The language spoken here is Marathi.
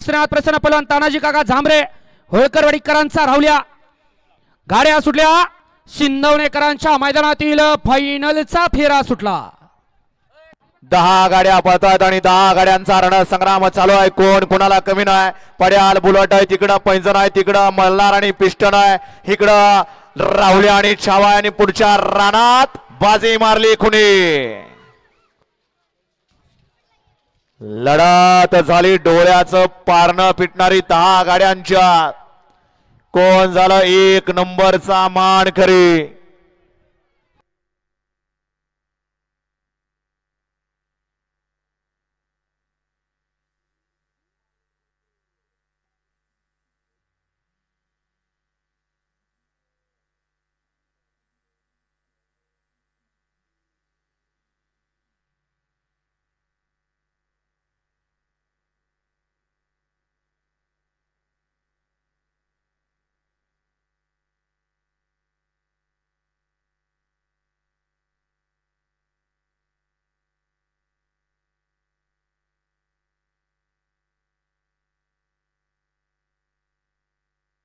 प्रसन्न पलवान तानाजी काका झांबरे होळकरवाडीकरांचा राहुल्या गाड्या सुटल्या। शिंदवणेकरांच्या मैदानातील फायनलचा फेरा सुटला। 10 गाड्या पळतात आणि 10 गाड्यांचा रणसंग्राम चालू आहे। कोण कोणाला कमी नाही। पड्याल बुलट आहे, तिकडं पैंजण आहे, तिकडं मल्हार आणि पिस्टन आहे, इकडं राहुल्या आणि छावा आणि पुढच्या रानात बाजी मारली खुनी। लढत झाली डोळ्याचं पारणं पिटणारी 10 गाड्यांच्या। कोण झालं 1 नंबरचा मानकरी।